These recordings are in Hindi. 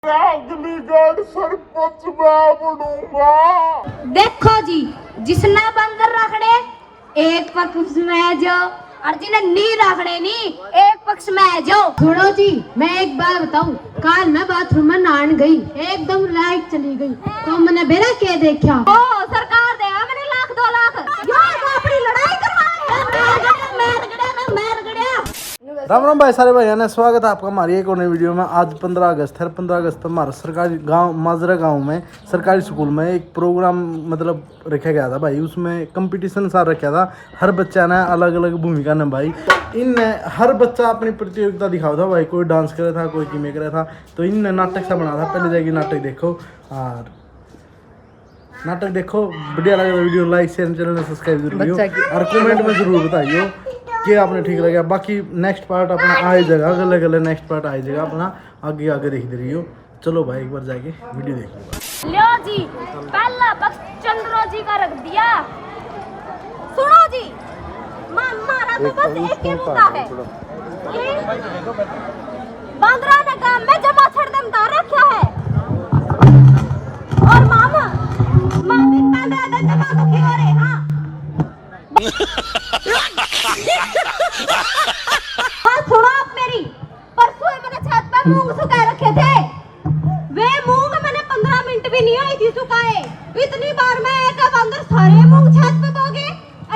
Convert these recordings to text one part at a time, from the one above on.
अगली गढ़ सरपंच मैं बनूंगा। देखो जी, जिसने बंदर रखड़े एक पक्ष में जो और जिन्हें नी रखड़े नी एक पक्ष में जो। सुनो जी, मैं एक बात बताऊं। कल मैं बाथरूम में नहाने गई, एकदम लाइट चली गई तो मैंने बेरा क्या देखा। ओ सरकार दे मैंने लाख 2 लाख यो तो अपनी लड़ाई राम राम भाई सारे भाइयों ने स्वागत है आपका हमारी एक और नई वीडियो में। आज 15 अगस्त है। 15 अगस्त पर हमारा सरकारी गांव माजरा गांव में सरकारी स्कूल में एक प्रोग्राम मतलब रखा गया था भाई। उसमें कंपटीशन सा रखा था। हर बच्चा ने अलग अलग भूमिका निभाई। इनने हर बच्चा अपनी प्रतियोगिता दिखाया था भाई। कोई डांस करे था, कोई कीमे करे था। तो इनने नाटक सा बना था। पहले जाएगी नाटक देखो और नाटक देखो। बढ़िया लगे तो वीडियो लाइक शेयर चैनल में सब्सक्राइब जरूर करियो और कमेंट में जरूर बताइयो कि आपने ठीक लगा। बाकी नेक्स्ट पार्ट अपना आ जाएगा, अगले अगले नेक्स्ट पार्ट आ जाएगा अपना। आगे आगे देखते रहियो। चलो भाई एक बार जाके वीडियो देखिए। लो जी, पहला पक्ष चंद्रो जी का रख दिया। सुनो जी, मारा तो बस एक ही मुद्दा है कि बांद्रा ने गांव में जमा छड़दमदार रखा है और मामा बांद्रा ने जमा दुखी हो रहे। हाँ सुनो आप मेरी। परसों मैंने छत पर मूंग सुखाए रखे थे। वे मूंग मैंने 15 मिनट भी नहीं हुई थी सुखाए। इतनी बार मैं एक अंदर सारे मूंग छत पे बोगे।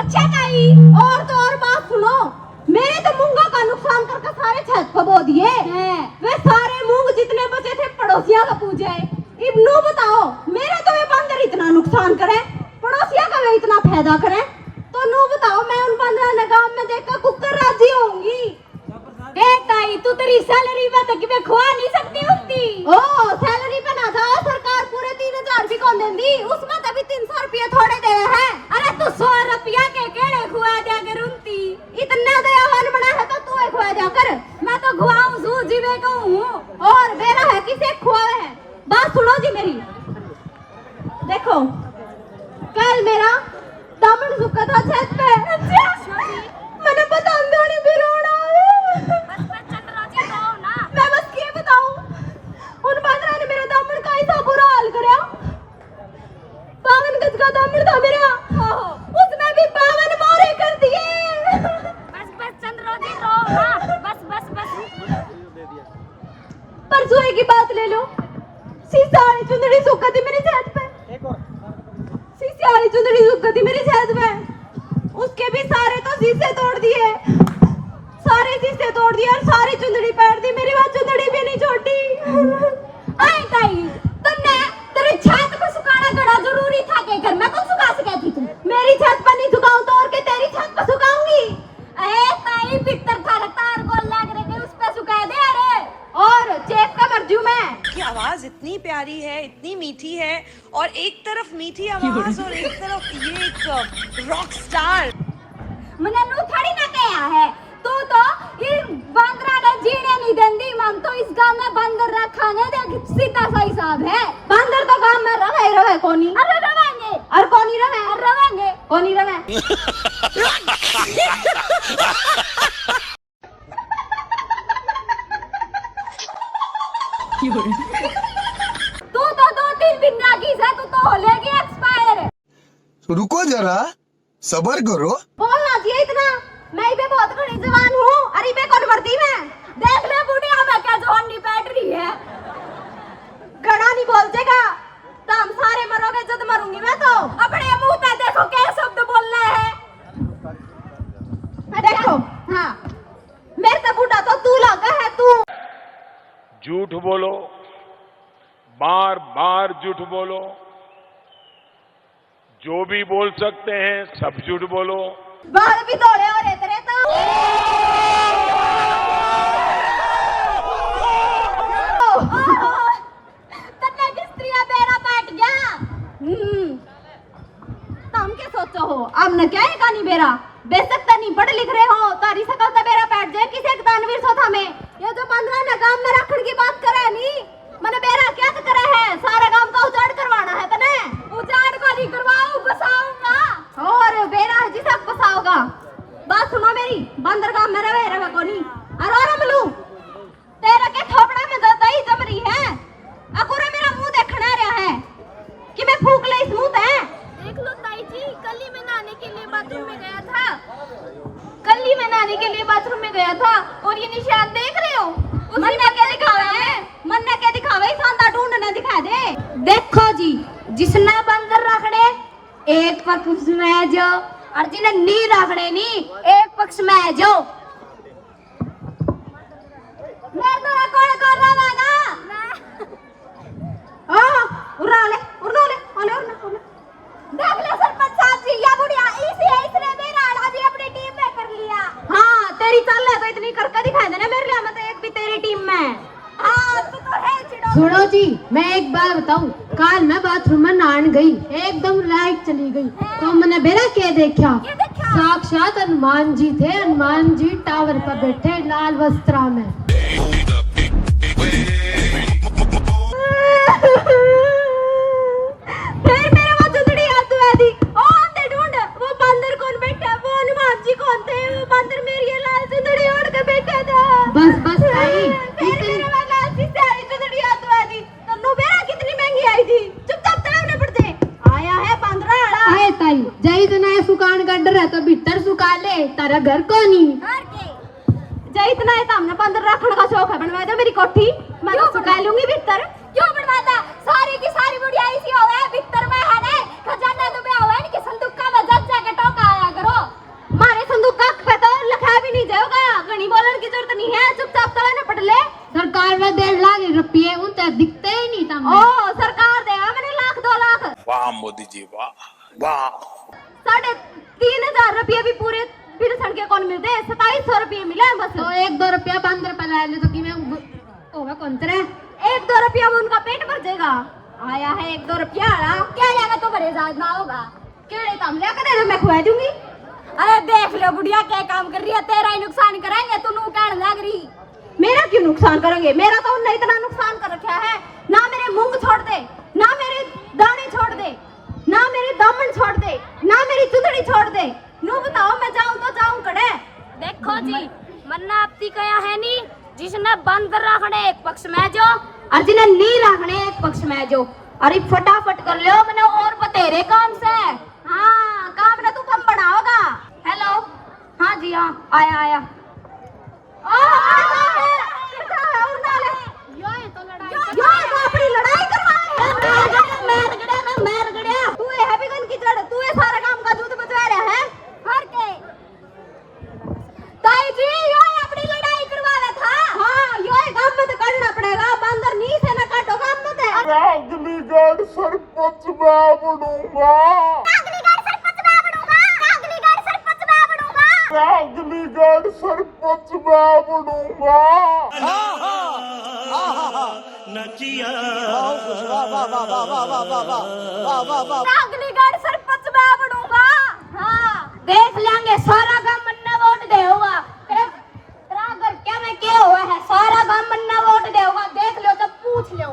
अच्छा ताई और तो और बात सुनो, मेरे तो मूंगों का नुकसान करके सारे छत पे बो दिए। वे सारे मूंग जितने बचे थे पड़ोसिया का पूछे। इब्नू बताओ, मेरे तो ये बंदर इतना नुकसान करे, पड़ोसिया का वे इतना फायदा करे। तो नू बताओ, मैं उन 15 ने गांव में देखकर कुकर राजी होंगी। ए ताई तू तेरी सैलरी में तक में खुआ नहीं सकती उतनी। ओ सैलरी पे ना था, सरकार पूरे 3000 भी कौन देंदी, उसमें तभी 300 रुपया थोड़े दे हैं। अरे तू 100 रुपया के केड़े खुआ दिया कर उनती। इतना दयावान बना है तो तू खुआ दिया कर। मैं तो खुआऊं सू जीवे कहूं और बेरा है किसे खुआवे है। बात सुनो जी मेरी। देखो कल मेरा दामन सुखा था छत पे। अच्छा मैंने पता अंधोनी भी रोना मैं बस क्या बताऊं। उन बांद्रा ने मेरे दामन का ऐसा बुरा हाल करया। 52 गज का दामन था मेरा, उसमें भी 52 मोरे कर दिए। बस चंद्रो जी रो ना, बस परसों की बात ले लो। शीशा वाली चुंदड़ी सूखा थी मेरी छत पे। शीशे वाली चुंदड़ी सूखा थी मेरी छत पे। उसके भी सारे तो शीशे तोड़ दिए। सारे शीशे तोड़ दिए और सारी चुंदड़ी पैर दी। मेरी बात चुंदड़ी भी नहीं छोटी। आई ताई तुमने तेरे छत को सुखाना बड़ा जरूरी था के घर में कौन सुखा सके थी तुम। मेरी छत पर नहीं सुखाऊं तो और के तेरी छत पर सुखाऊंगी। ए ताई पितर थार तार को लग रहे उस पे सुखा दे। अरे और चेक का मर्जू में की आवाज इतनी प्यारी है, इतनी मीठी है और एक तरफ मीठी आवाज और एक तरफ ये एक रॉक स्टार। मैंने नू थोड़ी ना कहा है। तू तो ये बांद्रा ने जीने नहीं देंदी। मन तो इस गांव में बंदर रखा ने देख सीधा सा हिसाब है। बंदर तो गांव में रहे कोनी। अरे रहेंगे और कोनी रहेंगे कोनी रहे। तू तो 2-3 दिन रागी से तू तो हो लेगी एक्सपायर। रुको जरा सबर करो। बोलना चाहिए इतना। मैं भी बहुत घनी जवान हूँ। अरे मैं कौन मरती मैं देख ले बुढ़िया में क्या जवान नहीं बैठ रही है। गड़ा नहीं बोल देगा तो हम सारे मरोगे जब मरूंगी मैं तो। अपने मुंह पे देखो क्या शब्द बोलना है। देखो हाँ मेरे से बूढ़ा तो तू लगा है। तू झूठ बोलो, बार बार झूठ बोलो। जो भी बोल सकते हैं सब झूठ बोलो। बाल भी दौड़े हो रहे तेरे तो। तन्ने की स्त्रियां बेरा बैठ गया। तुम क्या सोचो हो अब न क्या है कहानी बेरा बेसकता नहीं पढ़ लिख रहे हो तारी सकल तो बेरा बैठ जाए किसे एक दानवीर सोथा में। ये जो 15 ने गांव में रखड़ की बात करे नहीं मैंने बेरा क्या करे है। सारा गांव का उजाड़ करवाना है तने। उजाड़ को नहीं करवाऊं बसाऊंगा और बेरा जी सब बसाओगा। बात सुनो मेरी। बंदर गांव में रहे कोनी और अमलू तेरे के थोपड़ा में दही जम रही है। देखो जी, जिसने बंदर रखने एक पक्ष में जो, और जिन्हें नी रखने नी एक पक्ष में जो। मेरे तो कौन कर रहा है उड़ा ले देख ले सरपंच साहब जी, या बुढ़िया इसी है, इसने मेरा आड़ा भी अपनी टीम में कर लिया। हाँ तेरी चल है तो इतनी करके दिखाई देना मेरे लिए, मैं तो एक भी तेरी टीम में। हाँ तू तो है चिड़ो। सुनो जी, मैं एक बार बताऊं, काल मैं बाथरूम में नहान गई, एकदम लाइट चली गई, तो मैंने बेरा क्या देखा, साक्षात हनुमान जी थे। हनुमान जी टावर पर बैठे लाल वस्त्रा में। फिर मेरे वो चुंदड़ी हाथ में दी, ओ अंधे ढूंढ, वो बंदर कौन बैठा, वो हनुमान जी कौन थे, वो बंदर मेरी ये लाल चुंदड़ी ओढ़ के बैठा था। बस आई फिर मेरे वो लाल सी सारी चुंदड़ी हाथ में दी, तो नुबेरा कितनी महंगी आई थी, चुपचाप तड़ावने पड़ते। आया है बंदरा आड़ा है ताई, जई तो ना सुकान का डर है तो भीतर सुका ले, तारा घर को नहीं। घर के जय इतना है, तो हमने बंदर रखने का शौक है, बनवा दो मेरी कोठी, मैं तो सुका लूंगी भीतर। क्यों बनवाता, सारी की सारी बुढ़िया इसी हो गए भीतर में है ने, खजाना तो में होवे कि संदूक का वजन जाके टोका आया करो। मारे संदूक का पे तो लिखा भी नहीं जाएगा, घणी बोलने की जरूरत नहीं है, चुपचाप तले न पट ले। सरकार में 1.5 लाख रुपये उन तक दिखते ही नहीं था। ओ सरकार देगा मैंने लाख 2 लाख। वाह मोदी जी वाह वाह। 3,500 रुपये भी पूरे फिर सड़के कौन मिलते हैं, 2700 रुपये मिले बस। तो 1-2 रुपया बंदर पर ला ले तो कि मैं होगा कौन तरह 1-2 रुपया में उनका पेट भर जाएगा। आया है 1-2 रुपया क्या लेगा तो बड़े ज्यादा ना होगा, केड़े तुम लेकर दे दो मैं खुआ दूंगी। अरे देख लो बुढ़िया क्या काम कर रही है, तेरा ही नुकसान कराएंगे, तू नू कहने लग रही। मेरा क्यों नुकसान करेंगे, मेरा तो उन्होंने इतना नुकसान कर रखा है, ना मेरे मूंग छोड़ दे, ना मेरे दाने छोड़ दे, ना मेरे दामन छोड़ दे, ना मेरी चुंदड़ी छोड़ दे। नू बताओ मैं जाऊं तो जाऊं कड़े। देखो जी, मन्ना आपती कया है नी, जिसने बंदर रखने एक पक्ष में जो, और जिन्हें नी रखने एक पक्ष में जो। अरे फटाफट कर लो, मैंने और बतेरे काम से। हाँ काम ना तू कम बनाओगा। हेलो हाँ जी हाँ आया अपनी लड़ाई तू है भी गन की जड़, तू ये सारा काम का दूध बचवा रहा है हर के। ताई जी यो अपनी लड़ाई करवाना था। हाँ यो काम में तो करना पड़ेगा, बंदर नी से ना काटो काम में तो। अगली गढ़ सरपंच मैं बनूंगा, अगली गढ़ सरपंच मैं बनूंगा, अगली गढ़ सरपंच मैं बनूंगा, अगली गढ़ सरपंच मैं बनूंगा। अगली गढ़ सरपंच मैं बनूंगा। हाँ देख लेंगे, सारा गांव मन्ना वोट दे होगा, तेरा घर क्या में क्या हुआ है, सारा गांव मन्ना वोट दे होगा, देख लो तो पूछ लो।